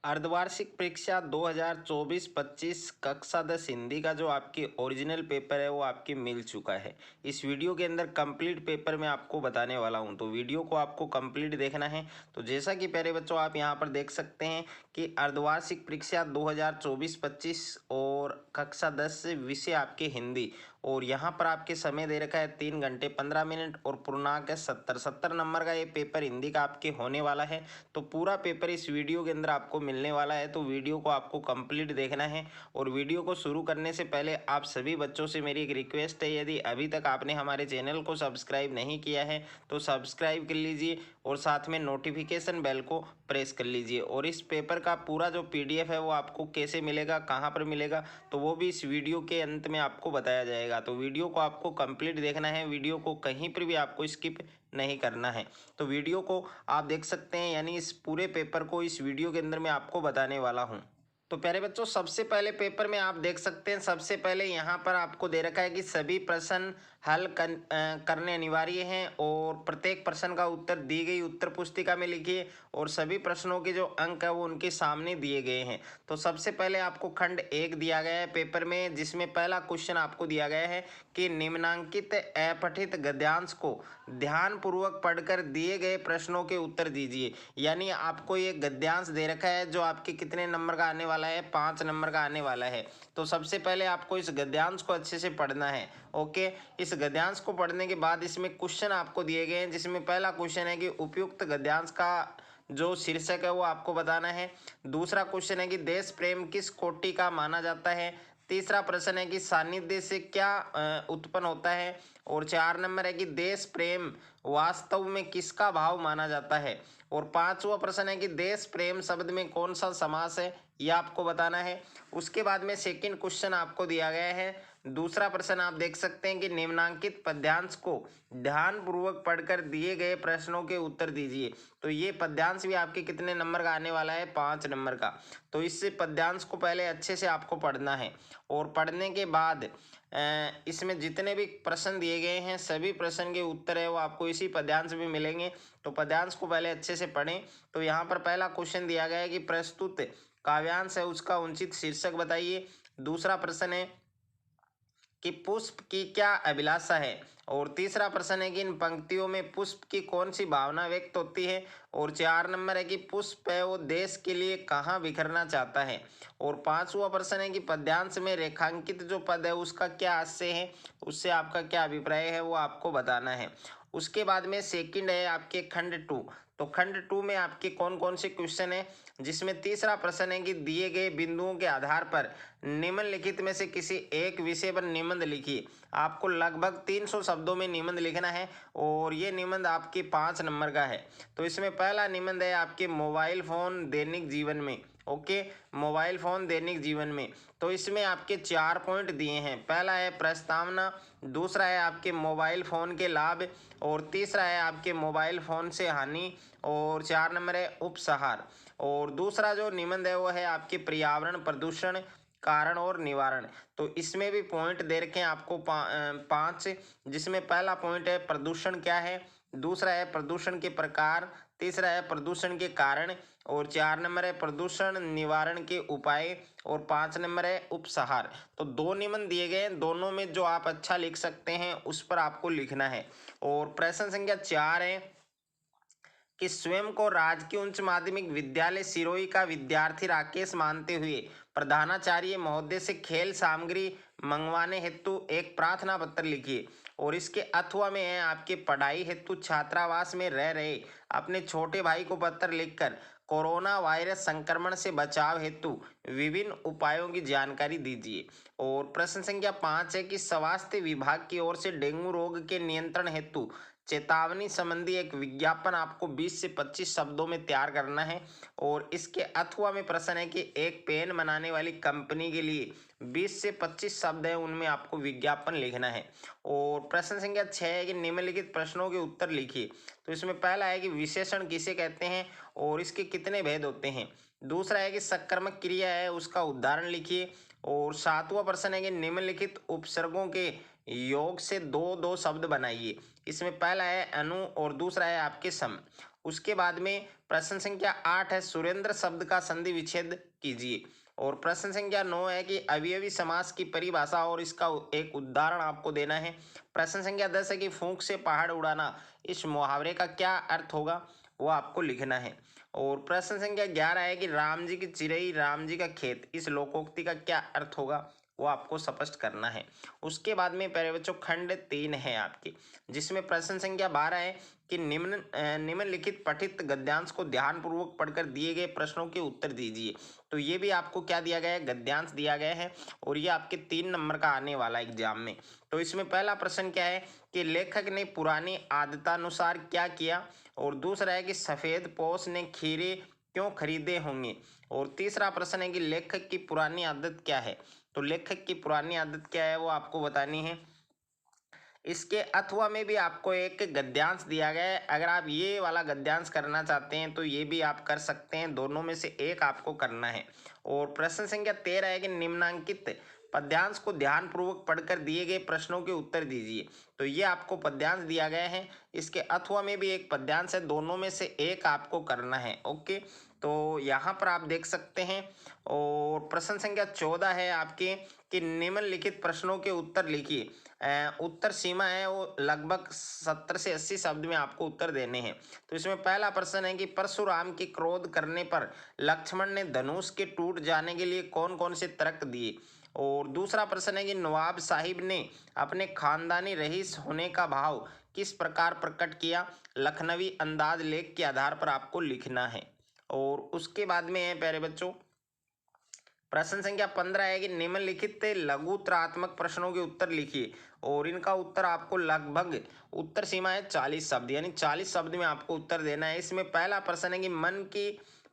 अर्धवार्षिक परीक्षा 2024-25 कक्षा 10 हिंदी का जो आपकी ओरिजिनल पेपर है वो आपके मिल चुका है। इस वीडियो के अंदर कंप्लीट पेपर मैं आपको बताने वाला हूं, तो वीडियो को आपको कंप्लीट देखना है। तो जैसा कि प्यारे बच्चों आप यहां पर देख सकते हैं कि अर्धवार्षिक परीक्षा 2024-25 और कक्षा 10 से विषय आपके हिंदी, और यहाँ पर आपके समय दे रखा है 3 घंटे 15 मिनट और पूर्णांक है 70 नंबर का ये पेपर हिंदी का आपके होने वाला है। तो पूरा पेपर इस वीडियो के अंदर आपको मिलने वाला है, तो वीडियो को आपको कंप्लीट देखना है। और वीडियो को शुरू करने से पहले आप सभी बच्चों से मेरी एक रिक्वेस्ट है, यदि अभी तक आपने हमारे चैनल को सब्सक्राइब नहीं किया है तो सब्सक्राइब कर लीजिए और साथ में नोटिफिकेशन बेल को प्रेस कर लीजिए। और इस पेपर का पूरा जो पीडीएफ है वो आपको कैसे मिलेगा, कहाँ पर मिलेगा, तो वो भी इस वीडियो के अंत में आपको बताया जाएगा। तो वीडियो को आपको कंप्लीट देखना है, वीडियो को कहीं पर भी आपको स्किप नहीं करना है। तो वीडियो को आप देख सकते हैं, यानी इस पूरे पेपर को इस वीडियो के अंदर मैं आपको बताने वाला हूं। तो प्यारे बच्चों सबसे पहले पेपर में आप देख सकते हैं, सबसे पहले यहाँ पर आपको दे रखा है कि सभी प्रश्न हल करने अनिवार्य हैं और प्रत्येक प्रश्न का उत्तर दी गई उत्तर पुस्तिका में लिखिए और सभी प्रश्नों के जो अंक है वो उनके सामने दिए गए हैं। तो सबसे पहले आपको खंड 1 दिया गया है पेपर में, जिसमें पहला क्वेश्चन आपको दिया गया है कि निम्नांकित अपठित गद्यांश को ध्यानपूर्वक पढ़कर दिए गए प्रश्नों के उत्तर दीजिए। यानी आपको ये गद्यांश दे रखा है जो आपके कितने नंबर का आने वाला है, 5 नंबर का आने वाला है। तो सबसे पहले आपको इस गद्यांश को अच्छे से पढ़ना है। ओके, इस गद्यांश को पढ़ने के बाद इसमें क्वेश्चन आपको दिए गए हैं, जिसमें पहला क्वेश्चन है कि उपयुक्त गद्यांश का जो शीर्षक है वो आपको बताना है। दूसरा क्वेश्चन है कि देश प्रेम किस कोटि का माना जाता है। तीसरा प्रश्न है कि सानिध्य से क्या उत्पन्न होता है। और 4 नंबर है कि देश प्रेम वास्तव में किसका भाव माना जाता है। और 5वां प्रश्न है कि देश प्रेम शब्द में कौन सा समास है, यह आपको बताना है। उसके बाद में सेकंड क्वेश्चन आपको दिया गया है। दूसरा प्रश्न आप देख सकते हैं कि निम्नांकित पद्यांश को ध्यानपूर्वक पढ़कर दिए गए प्रश्नों के उत्तर दीजिए। तो ये पद्यांश भी आपके कितने नंबर का आने वाला है, 5 नंबर का। तो इससे पद्यांश को पहले अच्छे से आपको पढ़ना है और पढ़ने के बाद इसमें जितने भी प्रश्न दिए गए हैं सभी प्रश्न के उत्तर है वो आपको इसी पद्यांश में मिलेंगे। तो पद्यांश को पहले अच्छे से पढ़ें। तो यहाँ पर पहला क्वेश्चन दिया गया है कि प्रस्तुत काव्यांश है उसका उचित शीर्षक बताइए। दूसरा प्रश्न है कि पुष्प की क्या अभिलाषा है। और तीसरा प्रश्न है कि इन पंक्तियों में पुष्प की कौन सी भावना व्यक्त होती है। और 4 नंबर है कि पुष्प है वो देश के लिए कहाँ बिखरना चाहता है। और 5वां प्रश्न है कि पद्यांश में रेखांकित जो पद है उसका क्या आशय है, उससे आपका क्या अभिप्राय है वो आपको बताना है। उसके बाद में सेकंड है आपके खंड 2। तो खंड 2 में आपके कौन कौन से क्वेश्चन है, जिसमें तीसरा प्रश्न है कि दिए गए बिंदुओं के आधार पर निम्नलिखित में से किसी एक विषय पर निबंध लिखिए। आपको लगभग 300 शब्दों में निबंध लिखना है और ये निबंध आपके 5 नंबर का है। तो इसमें पहला निबंध है आपके मोबाइल फ़ोन दैनिक जीवन में। ओके, मोबाइल फ़ोन दैनिक जीवन में। तो इसमें आपके 4 पॉइंट दिए हैं। पहला है प्रस्तावना, दूसरा है आपके मोबाइल फ़ोन के लाभ, और तीसरा है आपके मोबाइल फ़ोन से हानि, और 4 नंबर है उपसंहार। और दूसरा जो निबंध है वो है आपके पर्यावरण प्रदूषण कारण और निवारण। तो इसमें भी पॉइंट दे रखे हैं आपको 5, जिसमें पहला पॉइंट है प्रदूषण क्या है, दूसरा है प्रदूषण के प्रकार, तीसरा है प्रदूषण के कारण, और 4 नंबर है प्रदूषण निवारण के उपाय, और 5 नंबर है उपसंहार। तो 2 निबंध दिए गए हैं, दोनों में जो आप अच्छा लिख सकते हैं उस पर आपको लिखना है। और प्रश्न संख्या 4 है कि स्वयं को राजकीय उच्च माध्यमिक विद्यालय सिरोही का विद्यार्थी राकेश मानते हुए प्रधानाचार्य महोदय से खेल सामग्री मंगवाने हेतु एक प्रार्थना पत्र लिखिए। और इसके अथवा में है आपके पढ़ाई हेतु छात्रावास में रह रहे अपने छोटे भाई को पत्र लिखकर कोरोना वायरस संक्रमण से बचाव हेतु विभिन्न उपायों की जानकारी दीजिए। और प्रश्न संख्या 5 है कि स्वास्थ्य विभाग की ओर से डेंगू रोग के नियंत्रण हेतु चेतावनी संबंधी एक विज्ञापन आपको 20 से 25 शब्दों में तैयार करना है। और इसके अथवा में प्रश्न है कि एक पेन बनाने वाली कंपनी के लिए 20 से 25 शब्द हैं, उनमें आपको विज्ञापन लिखना है। और प्रश्न संख्या 6 है कि निम्नलिखित प्रश्नों के उत्तर लिखिए। तो इसमें पहला है कि विशेषण किसे कहते हैं और इसके कितने भेद होते हैं। दूसरा है कि सकर्मक क्रिया है उसका उदाहरण लिखिए। और 7वां प्रश्न है कि निम्नलिखित उपसर्गों के योग से दो दो शब्द बनाइए। इसमें पहला है अनु और दूसरा है आपके सम। उसके बाद में प्रश्न संख्या 8 है सुरेंद्र शब्द का संधि विच्छेद कीजिए। और प्रश्न संख्या 9 है कि अवयवी समास की परिभाषा और इसका एक उदाहरण आपको देना है। प्रश्न संख्या 10 है कि फूंक से पहाड़ उड़ाना, इस मुहावरे का क्या अर्थ होगा, वो आपको लिखना है। और प्रश्न संख्या 11 है कि राम जी की चिरई राम जी का खेत, इस लोकोक्ति का क्या अर्थ होगा, वो आपको स्पष्ट करना है। उसके बाद में प्यारे बच्चों खंड 3 है आपके, जिसमें प्रश्न संख्या 12 है कि निम्नलिखित पठित गद्यांश को ध्यानपूर्वक पढ़कर दिए गए प्रश्नों के उत्तर दीजिए। तो ये भी आपको क्या दिया गया है, गद्यांश दिया गया है, और ये आपके 3 नंबर का आने वाला एग्जाम में। तो इसमें पहला प्रश्न क्या है कि लेखक ने पुरानी आदतानुसार क्या किया, और दूसरा है कि सफेद पोश ने खीरे क्यों खरीदे होंगे, और तीसरा प्रश्न है कि लेखक की पुरानी आदत क्या है। तो लेखक की पुरानी आदत क्या है वो आपको बतानी है। इसके अथवा में भी आपको एक गद्यांश दिया गया है, अगर आप ये वाला गद्यांश करना चाहते हैं तो ये भी आप कर सकते हैं, दोनों में से एक आपको करना है। और प्रश्न संख्या 13 है कि निम्नांकित पद्यांश को ध्यानपूर्वक पढ़कर दिए गए प्रश्नों के उत्तर दीजिए। तो ये आपको पद्यांश दिया गया है, इसके अथवा में भी एक पद्यांश है, दोनों में से एक आपको करना है। ओके, तो यहाँ पर आप देख सकते हैं। और प्रश्न संख्या 14 है आपके कि निम्नलिखित प्रश्नों के उत्तर लिखिए। उत्तर सीमा है वो लगभग 70 से 80 शब्द में आपको उत्तर देने हैं। तो इसमें पहला प्रश्न है कि परशुराम के क्रोध करने पर लक्ष्मण ने धनुष के टूट जाने के लिए कौन कौन से तर्क दिए। और दूसरा प्रश्न है कि नवाब साहिब ने अपने खानदानी रईस होने का भाव किस प्रकार प्रकट किया, लखनवी अंदाज लेख के आधार पर आपको लिखना है। और उसके बाद में है प्यारे बच्चों प्रश्न संख्या 15 है कि निम्नलिखित लघुत्रात्मक प्रश्नों के उत्तर लिखिए, और इनका उत्तर आपको लगभग उत्तर सीमा है 40 शब्द, यानी 40 शब्द में आपको उत्तर देना है। इसमें पहला प्रश्न है कि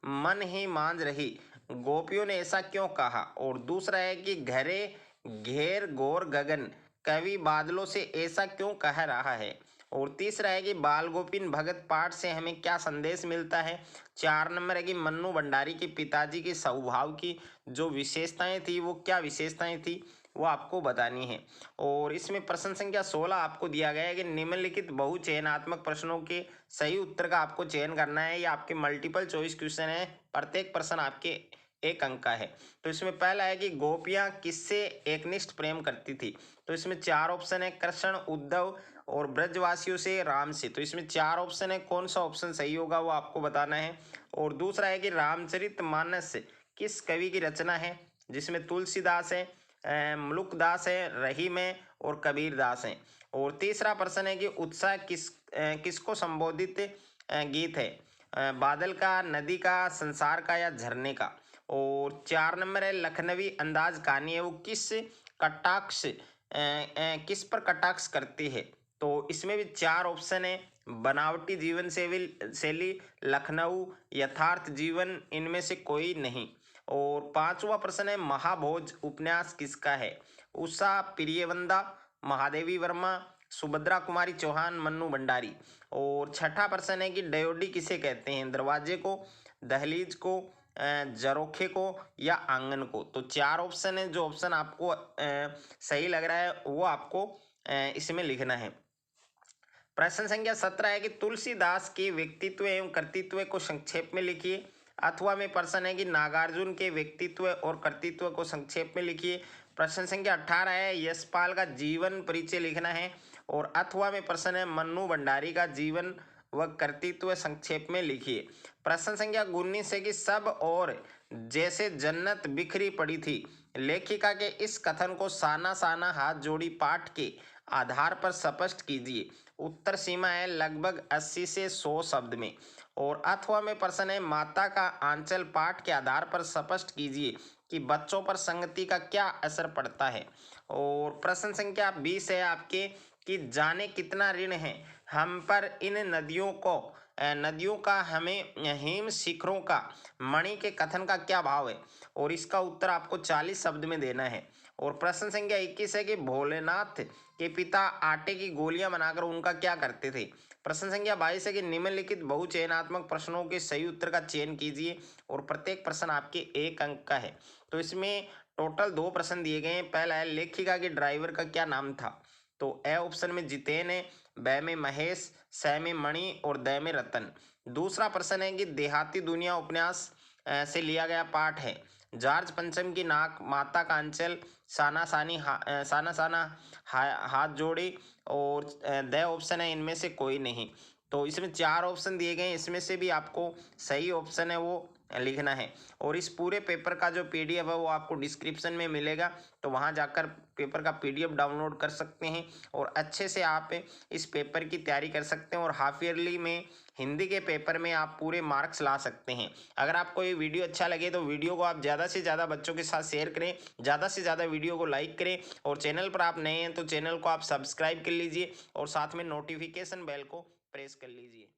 मन ही मांझ रही, गोपियों ने ऐसा क्यों कहा। और दूसरा है कि घरे घेर घोर गगन, कवि बादलों से ऐसा क्यों कह रहा है। और तीसरा है कि बाल गोपिन भगत पाठ से हमें क्या संदेश मिलता है। 4 नंबर है कि मन्नू भंडारी के पिताजी के स्वभाव की जो विशेषताएं थी वो क्या विशेषताएं थी, वो आपको बतानी है। और इसमें प्रश्न संख्या 16 आपको दिया गया है कि निम्नलिखित बहुचयनात्मक प्रश्नों के सही उत्तर का आपको चयन करना है। ये आपके मल्टीपल चॉइस क्वेश्चन है, प्रत्येक प्रश्न आपके 1 अंक का है। तो इसमें पहला है कि गोपियां किससे एकनिष्ठ प्रेम करती थी। तो इसमें 4 ऑप्शन है, कृष्ण, उद्धव और ब्रजवासियों से, राम से। तो इसमें 4 ऑप्शन है, कौन सा ऑप्शन सही होगा वो आपको बताना है। और दूसरा है कि रामचरितमानस किस कवि की रचना है, जिसमें तुलसीदास है, मलुकदास है, रहीम है और कबीरदास है। और तीसरा प्रश्न है कि उत्साह किसको संबोधित गीत है, बादल का, नदी का, संसार का या झरने का। और 4 नंबर है लखनवी अंदाज कहानी है वो किस पर कटाक्ष करती है। तो इसमें भी 4 ऑप्शन है, बनावटी जीवन शैली, लखनऊ, यथार्थ जीवन, इनमें से कोई नहीं। और 5वां प्रश्न है महाभोज उपन्यास किसका है, उषा प्रियवंदा, महादेवी वर्मा, सुभद्रा कुमारी चौहान, मन्नू भंडारी। और 6ठा प्रश्न है कि डयोडी किसे कहते हैं, दरवाजे को, दहलीज को, झरोखे को या आंगन को। तो 4 ऑप्शन है, जो ऑप्शन आपको सही लग रहा है वो आपको इसमें लिखना है। प्रश्न संख्या 17 है कि तुलसीदास के व्यक्तित्व एवं कर्तृत्व को संक्षेप में लिखिए। अथवा में प्रश्न है कि नागार्जुन के व्यक्तित्व और कर्तृत्व को संक्षेप में लिखिए। प्रश्न संख्या 18 है यशपाल का जीवन परिचय लिखना है। और अथवा में प्रश्न है मन्नू भंडारी का जीवन व कर्तृत्व संक्षेप में लिखिए। प्रश्न संख्या 19 है कि सब और जैसे जन्नत बिखरी पड़ी थी, लेखिका के इस कथन को साना साना हाथ जोड़ी पाठ के आधार पर स्पष्ट कीजिए। उत्तर सीमा है लगभग 80 से 100 शब्द में। और अथवा में प्रश्न है माता का आंचल पाठ के आधार पर स्पष्ट कीजिए कि बच्चों पर संगति का क्या असर पड़ता है। और प्रश्न संख्या 20 है आपके कि जाने कितना ऋण है हम पर इन नदियों का, हमें हिम शिखरों का, मणि के कथन का क्या भाव है। और इसका उत्तर आपको 40 शब्द में देना है। और प्रश्न संख्या 21 है कि भोलेनाथ के पिता आटे की गोलियां बनाकर उनका क्या करते थे। प्रश्न संख्या 22 है कि निम्नलिखित बहुचयनात्मक प्रश्नों के सही उत्तर का चयन कीजिए, और प्रत्येक प्रश्न आपके 1 अंक का है। तो इसमें टोटल 2 प्रश्न दिए गए हैं। पहला है लेखिका के ड्राइवर का क्या नाम था। तो ए ऑप्शन में जितेन है, ब में महेश, स में मणि और द में रतन। दूसरा प्रश्न है कि देहाती दुनिया उपन्यास से लिया गया पाठ है। जॉर्ज पंचम की नाक, माता कांचल, साना सानी साना साना हाथ जोड़े और द ऑप्शन है इनमें से कोई नहीं। तो इसमें 4 ऑप्शन दिए गए हैं, इसमें से भी आपको सही ऑप्शन है वो लिखना है। और इस पूरे पेपर का जो पीडीएफ है वो आपको डिस्क्रिप्शन में मिलेगा, तो वहाँ जाकर पेपर का पीडीएफ डाउनलोड कर सकते हैं और अच्छे से आप इस पेपर की तैयारी कर सकते हैं और हाफ ईयरली में हिंदी के पेपर में आप पूरे मार्क्स ला सकते हैं। अगर आपको ये वीडियो अच्छा लगे तो वीडियो को आप ज़्यादा से ज़्यादा बच्चों के साथ शेयर करें, ज़्यादा से ज़्यादा वीडियो को लाइक करें और चैनल पर आप नए हैं तो चैनल को आप सब्सक्राइब कर लीजिए और साथ में नोटिफिकेशन बेल को प्रेस कर लीजिए।